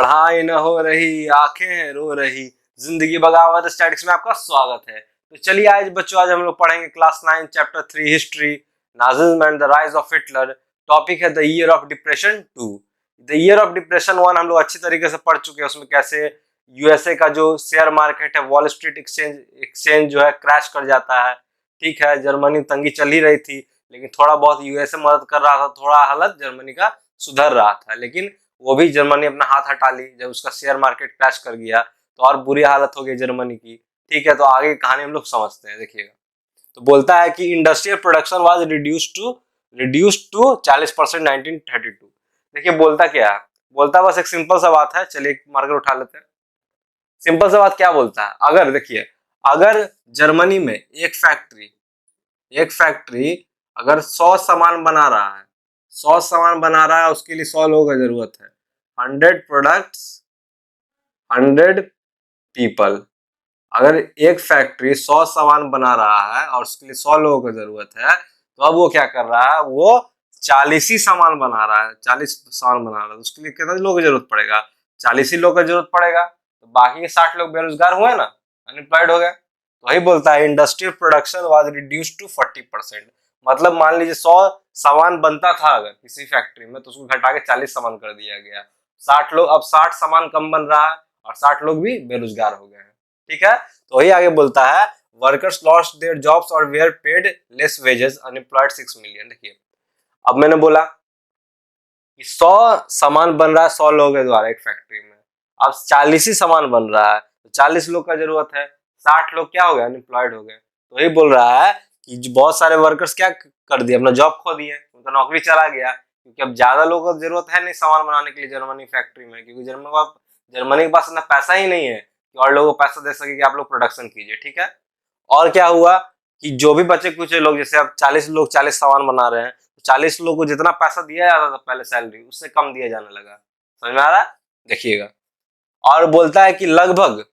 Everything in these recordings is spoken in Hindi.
पढ़ाई न हो रही, आंखें रो रही, जिंदगी बगावत स्टैटिक्स में आपका स्वागत है। तो चलिए आज हम लोग पढ़ेंगे class 9 chapter 3 history, Nazism and the rise of Hitler. Topic है the year of depression 2। The year of depression 1 हम लोग अच्छी तरीके से पढ़ चुके हैं। उसमें कैसे यूएसए का जो शेयर मार्केट है, वॉल स्ट्रीट एक्सचेंज जो है क्रैश कर जाता है। ठीक है, जर्मनी तंगी चल ही रही थी, लेकिन थोड़ा बहुत यूएसए मदद कर रहा था, थोड़ा हालत जर्मनी का सुधर रहा था। लेकिन वो भी जर्मनी अपना हाथ हटा ली जब उसका शेयर मार्केट क्रैश कर गया, तो और बुरी हालत हो गई जर्मनी की। ठीक है, तो आगे की कहानी हम लोग समझते हैं। देखिएगा, तो बोलता है कि industrial production was reduced to 40% 1932। देखिए बोलता क्या है, बोलता बस एक सिंपल सा बात है। चलिए मार्कर उठा लेते हैं। सिंपल सा बात क्या बोलता है, अगर देखिए, अगर जर्मनी में एक फैक्ट्री अगर 100 सामान बना रहा है, 100 सामान बना रहा है, उसके लिए 100 लोगों की जरूरत है। 100 प्रोडक्ट्स 100 पीपल। अगर एक फैक्ट्री 100 सामान बना रहा है और उसके लिए 100 लोगों की जरूरत है, तो अब वो क्या कर रहा है, वो 40 ही सामान बना रहा है। 40 सामान बना रहा है, उसके लिए कितने लोगों की जरूरत पड़ेगा? 40 ही लोगों की जरूरत पड़ेगा। तो बाकी के 60 लोग बेरोजगार हुए ना, अनएम्प्लॉयड हो गए। तो वही बोलता है industrial production was reduced to 40%। मतलब मान लीजिए 100 सामान बनता था अगर किसी फैक्ट्री में, तो उसको घटा के 40 सामान कर दिया गया। 60 लोग, अब 60 सामान कम बन रहा है और 60 लोग भी बेरोजगार हो गए हैं। ठीक है, तो वही आगे बोलता है वर्कर्स लॉस्ट देयर जॉब्स और were paid less wages, unemployed 6 million. देखिए, अब मैंने बोला कि 100 सामान बन रहा है 100 लोगों के द्वारा एक फैक्ट्री में, अब 40 ही सामान बन रहा है, तो 40 लोग का जरूरत है। 60 लोग क्या हो गए, अनएम्प्लॉयड हो गए। तो यही बोल रहा है कि बहुत सारे वर्कर्स क्या कर दिए, अपना जॉब खो दिए, उनका नौकरी चला गया, क्योंकि अब ज्यादा लोगों को जरूरत है नहीं सामान बनाने के लिए जर्मनी फैक्ट्री में, क्योंकि जर्मनी के पास इतना पैसा ही नहीं है कि और लोगों को पैसा दे सके कि आप लोग प्रोडक्शन कीजिए। ठीक है, और क्या हुआ कि जो भी बचे कुछ लोग, जैसे अब 40 लोग 40 सामान बना रहे हैं, तो 40 लोग को जितना पैसा दिया जाता था पहले सैलरी, उससे कम दिया जाने लगा। समझ में आ रहा है? देखिएगा, और बोलता है कि लगभग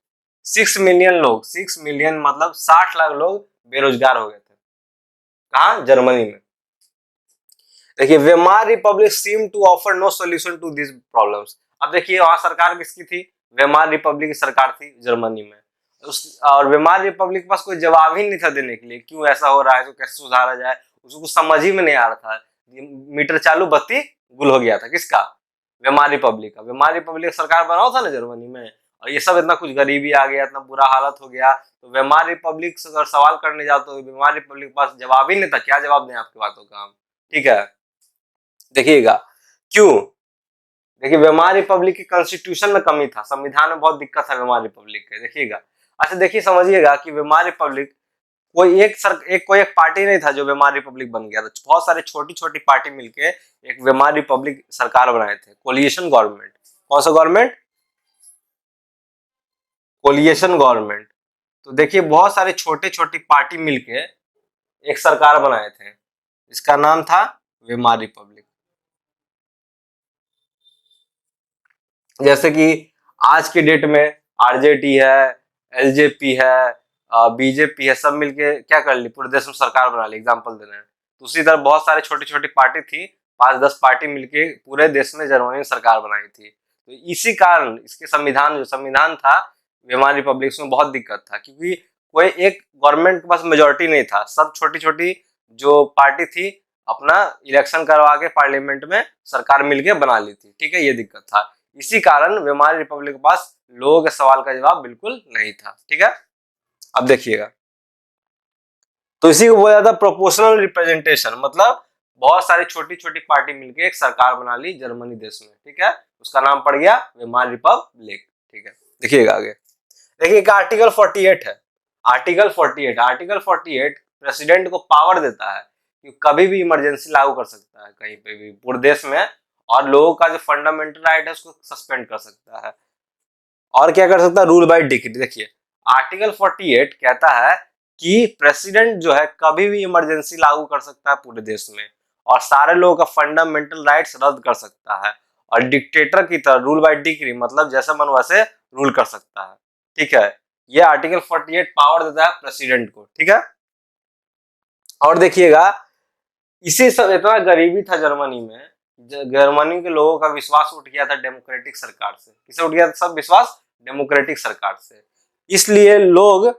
6 मिलियन लोग, 6 मिलियन मतलब 60 लाख लोग बेरोजगार हो गए थे। कहाँ? जर्मनी में। देखिए, Weimar Republic seem to offer no solution to this problems. अब देखिए, वहां सरकार किसकी थी? वेमार रिपब्लिक की सरकार थी जर्मनी में। और वेमार रिपब्लिक के पास कोई जवाब ही नहीं था देने के लिए, क्यों ऐसा हो रहा है, तो कैसे सुधारा जाए, उसको कुछ समझ ही में नहीं आ रहा था। मीटर चालू बत्ती गुल हो गया था। किसका? वेमार रिपब्लिक का। वेमार रिपब्लिक सरकार बनाओ था ना जर्मनी में, और ये सब इतना कुछ गरीबी आ गया, इतना बुरा हालत हो गया, तो वेमार रिपब्लिक से अगर सवाल करने जाओ तो वेमार रिपब्लिक के पास जवाब ही नहीं था। क्या जवाब दें आपकी बातों का हम? ठीक है, देखिएगा क्यों। देखिए, वेमार रिपब्लिक के कॉन्स्टिट्यूशन में कमी था, संविधान में बहुत दिक्कत था वेमार रिपब्लिक के। देखिएगा, अच्छा देखिए, समझिएगा कि वेमार रिपब्लिक कोई एक पार्टी नहीं था जो वेमार रिपब्लिक बन गया था। बहुत सारे छोटी छोटी पार्टी मिलके एक वेमार रिपब्लिक सरकार बनाए थे, कोलिएशन गवर्नमेंट। कौन सा गवर्नमेंट? Coalition government. तो देखिए, बहुत सारे छोटे छोटी पार्टी मिलके एक सरकार बनाए थे, इसका नाम था वेमार रिपब्लिक। जैसे कि आज के डेट में आरजेडी है, एलजेपी है, बीजेपी है, सब मिलके क्या कर ली, पूरे देश में सरकार बना ली। एग्जांपल दे रहे हैं। तो उसी तरह बहुत सारे छोटी छोटी पार्टी थी, 5-10 पार्टी मिलके पूरे देश में जर्मनी में सरकार बनाई थी। तो इसी कारण इसके जो संविधान था वेमार रिपब्लिक में बहुत दिक्कत था, क्योंकि कोई एक गवर्नमेंट के पास मेजोरिटी नहीं था। सब छोटी छोटी जो पार्टी थी अपना इलेक्शन करवा के पार्लियामेंट में सरकार मिलके बना ली थी। ठीक है, ये दिक्कत था। इसी कारण वेमार रिपब्लिक के पास लोगों के सवाल का जवाब बिल्कुल नहीं था। ठीक है, अब देखिएगा, तो इसी को बोला जाता है प्रोपोर्शनल रिप्रेजेंटेशन, मतलब बहुत सारी छोटी छोटी पार्टी मिलकर एक सरकार बना ली जर्मनी देश में। ठीक है, उसका नाम पड़ गया वेमार रिपब्लिक। ठीक है, देखिएगा आगे। देखिए, आर्टिकल 48 है। आर्टिकल 48 प्रेसिडेंट को पावर देता है कि कभी भी इमरजेंसी लागू कर सकता है कहीं पे भी पूरे देश में, और लोगों का जो फंडामेंटल राइट है उसको सस्पेंड कर सकता है। और क्या कर सकता है? Rule by decree. देखिए, आर्टिकल 48 कहता है कि प्रेसिडेंट जो है कभी भी इमरजेंसी लागू कर सकता है पूरे देश में, और सारे लोगों का फंडामेंटल राइट्स रद्द कर सकता है, और डिक्टेटर की तरह रूल बाय डिक्री, मतलब जैसे मन वैसे रूल कर सकता है। ठीक है, ये आर्टिकल 48 पावर देता है प्रेसिडेंट को। ठीक है, और देखिएगा, इसी सब इतना गरीबी था जर्मनी में, जर्मनी के लोगों का विश्वास उठ गया था डेमोक्रेटिक सरकार से। किससे उठ गया था सब विश्वास? डेमोक्रेटिक सरकार से। इसलिए लोगों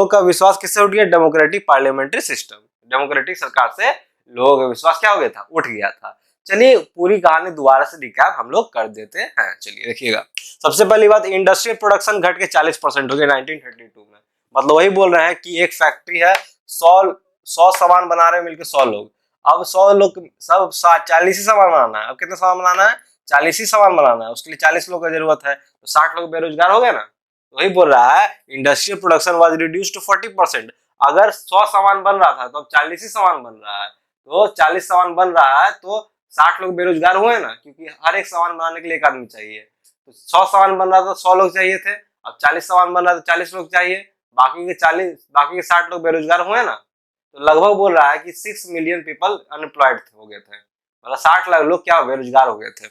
का विश्वास किससे उठ गया? डेमोक्रेटिक पार्लियामेंट्री सिस्टम, डेमोक्रेटिक सरकार से लोगों का विश्वास क्या हो गया था? उठ गया था। चलिए पूरी कहानी दोबारा से रिकैप हम लोग कर देते हैं। चलिए देखिएगा, सबसे पहली बात, इंडस्ट्रियल प्रोडक्शन घट के 40% हो गया 1932 में। मतलब वही बोल रहे हैं कि एक फैक्ट्री है, 100 सामान बना रहे हैं मिलकर 100 लोग। अब 100 लोग सब 40 ही सामान बनाना है। अब कितने सामान बनाना है? 40 ही सामान बनाना है। उसके लिए 40 लोग की जरूरत है, तो 60 लोग बेरोजगार हो गए ना। वही बोल रहा है industrial production was reduced to 40%। अगर 100 सामान बन रहा था तो अब 40 ही सामान बन रहा है, तो 40 सामान बन रहा है तो 60 लोग बेरोजगार हुए ना, क्योंकि हर एक सामान बनाने के लिए एक आदमी चाहिए। तो 100 सामान बन रहा था तो 100 लोग चाहिए थे, अब 40 सामान बन रहा था तो 40 लोग चाहिए, बाकी के 60 लोग बेरोजगार हुए ना। तो लगभग बोल रहा है कि 6 मिलियन पीपल अनएम्प्लॉयड हो गए थे, मतलब 60 लाख लोग क्या बेरोजगार हो गए थे।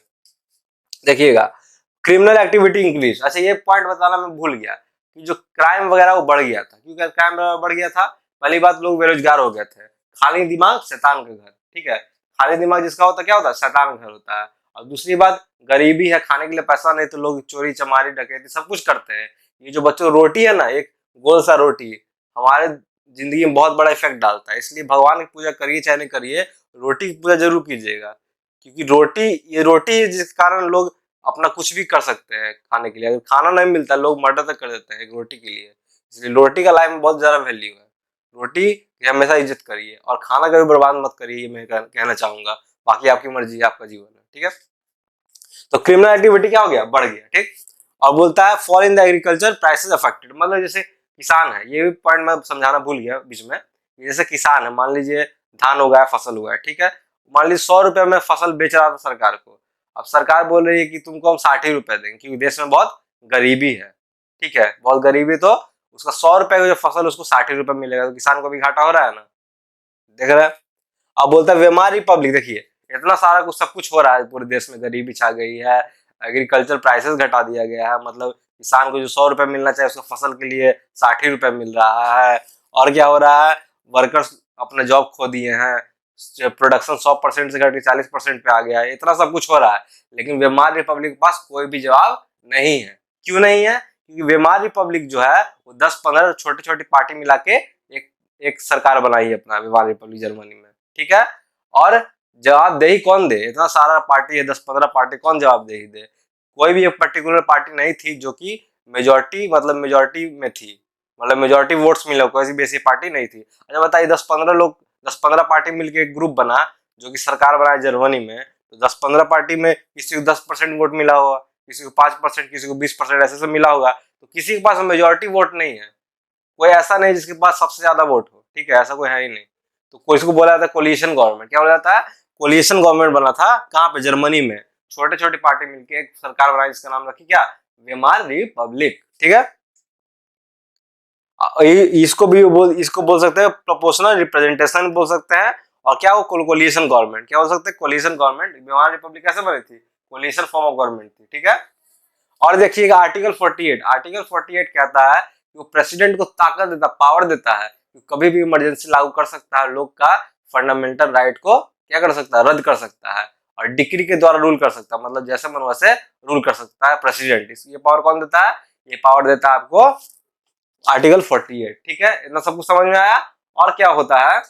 देखिएगा, क्रिमिनल एक्टिविटी इंक्रीज। अच्छा ये पॉइंट बताना मैं भूल गया कि जो क्राइम वगैरह वो बढ़ गया था। क्योंकि क्राइम बढ़ गया था, पहली बात लोग बेरोजगार हो गए थे। खाली दिमाग शैतान का घर, ठीक है, खाली दिमाग जिसका होता है क्या होता है? शैतान का घर होता है। और दूसरी बात, गरीबी है, खाने के लिए पैसा नहीं, तो लोग चोरी चमारी डकैती सब कुछ करते हैं। ये जो बच्चों रोटी है ना, एक गोल सा रोटी हमारे जिंदगी में बहुत बड़ा इफेक्ट डालता है। इसलिए भगवान की पूजा करिए चाहे नहीं करिए, रोटी की पूजा जरूर कीजिएगा। क्योंकि रोटी जिस कारण लोग अपना कुछ भी कर सकते हैं खाने के लिए। अगर खाना नहीं मिलता लोग मर्डर तक कर देते हैं रोटी के लिए। इसलिए रोटी का लाइफ में बहुत ज्यादा वैल्यू है। रोटी की हमेशा इज्जत करिए और खाना कभी बर्बाद मत करिए, ये मैं कहना चाहूंगा। बाकी आपकी मर्जी है, आपका जीवन है, ठीक है। तो क्रिमिनल एक्टिविटी क्या हो गया? बढ़ गया, ठीक। और बोलता है fall in the agriculture prices affected, मतलब जैसे किसान है, ये भी पॉइंट मैं समझाना भूल गया बीच में। जैसे किसान है, मान लीजिए धान उगाया, फसल हुआ है, ठीक है, मान लीजिए 100 रुपए में फसल बेच रहा था सरकार को। अब सरकार बोल रही है कि तुमको हम 60 ही रुपए देंगे, क्योंकि देश में बहुत गरीबी है, ठीक है, बहुत गरीबी। तो उसका 100 रुपए का जो फसल उसको 60 ही रुपए मिलेगा, तो किसान को भी घाटा हो रहा है ना, देख रहे हैं। अब बोलता है वेमार रिपब्लिक, देखिए इतना सारा कुछ सब कुछ हो रहा है पूरे देश में, गरीबी छा गई है, एग्रीकल्चर प्राइसेस घटा दिया गया है, मतलब किसान को जो 100 रुपए मिलना चाहिए उसको फसल के लिए 60 ही रुपए मिल रहा है। और क्या हो रहा है? वर्कर्स अपने जॉब खो दिए हैं, प्रोडक्शन 100% से घट के 40% पे आ गया है, इतना सब कुछ हो रहा है। लेकिन वेमार रिपब्लिक के पास कोई भी जवाब नहीं है। क्यों नहीं है? क्योंकि वेमार रिपब्लिक जो है वो 10-15 छोटी छोटी पार्टी मिला के एक सरकार बनाई है अपना, वेमार रिपब्लिक जर्मनी में, ठीक है। और जवाबदेही कौन दे? इतना सारा पार्टी है, 10-15 पार्टी, कौन जवाबदेही दे? कोई भी एक पर्टिकुलर पार्टी नहीं थी जो कि मेजोरिटी में थी, मतलब मेजोरिटी वोट्स मिले, कोई भी ऐसी पार्टी नहीं थी। अच्छा बताइए, 10-15 पार्टी मिलकर एक ग्रुप बना जो कि सरकार बनाया जर्मनी में, तो 10-15 पार्टी में किसी को 10% वोट मिला होगा, किसी को 5%, किसी को 20%, ऐसे मिला होगा। तो किसी के पास मेजोरिटी वोट नहीं है, कोई ऐसा नहीं जिसके पास सबसे ज्यादा वोट हो, ठीक है, ऐसा कोई है ही नहीं। तो कोई इसको बोला जाता है कोलिशन गवर्नमेंट। क्या बोला जाता है? कोलिशन गवर्नमेंट बना था, कहाँ पे? जर्मनी में। छोटे छोटे पार्टी मिलकर एक सरकार बनाई जिसका नाम रखी क्या? वेमार रिपब्लिक, ठीक है। इसको बोल सकते हैं प्रोपोर्शनल रिप्रेजेंटेशन बोल सकते हैं। और क्या वो कोलिशन गवर्नमेंट, क्या बोल सकते हैं? Coalition government. वेमार रिपब्लिक कैसे बनी थी? कोलिशन फॉर्म ऑफ गवर्नमेंट थी, ठीक है। और देखिएगा आर्टिकल 48 कहता है कि वो प्रेसिडेंट को ताकत देता, पावर देता है कि कभी भी इमरजेंसी लागू कर सकता है, लोग का फंडामेंटल राइट को क्या कर सकता है? रद्द कर सकता है, और डिक्री के द्वारा रूल कर सकता है, मतलब जैसे मन वैसे रूल कर सकता है प्रेसिडेंट। ये पावर कौन देता है? ये पावर देता है आपको आर्टिकल 48, ठीक है। इतना सब कुछ समझ में आया। और क्या होता है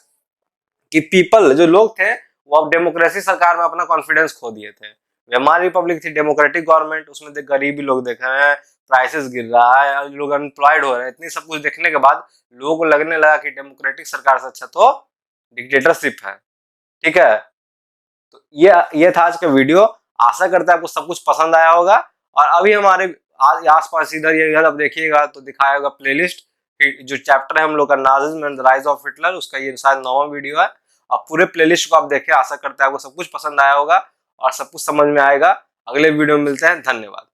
कि पीपल जो लोग थे वो अब डेमोक्रेसी सरकार में अपना कॉन्फिडेंस खो दिए थे। वेमार रिपब्लिक थी डेमोक्रेटिक गवर्नमेंट, उसमें गरीबी लोग देख रहे हैं, प्राइसेस गिर रहा है, लोग अनएम्प्लॉयड हो रहे हैं, इतनी सब कुछ देखने के बाद लोगों को लगने लगा कि डेमोक्रेटिक सरकार से अच्छा तो डिक्टेटरशिप है, ठीक है। तो ये था आज का वीडियो। आशा करते हैं आपको सब कुछ पसंद आया होगा। और अभी हमारे आस पास इधर इधर अब देखिएगा तो दिखाया होगा प्लेलिस्ट, जो चैप्टर है हम लोग का Nazism and the rise of Hitler, उसका ये शायद 9वां वीडियो है। अब पूरे प्लेलिस्ट को आप देखें, आशा करते हैं आपको सब कुछ पसंद आया होगा और सब कुछ समझ में आएगा। अगले वीडियो में मिलते हैं, धन्यवाद।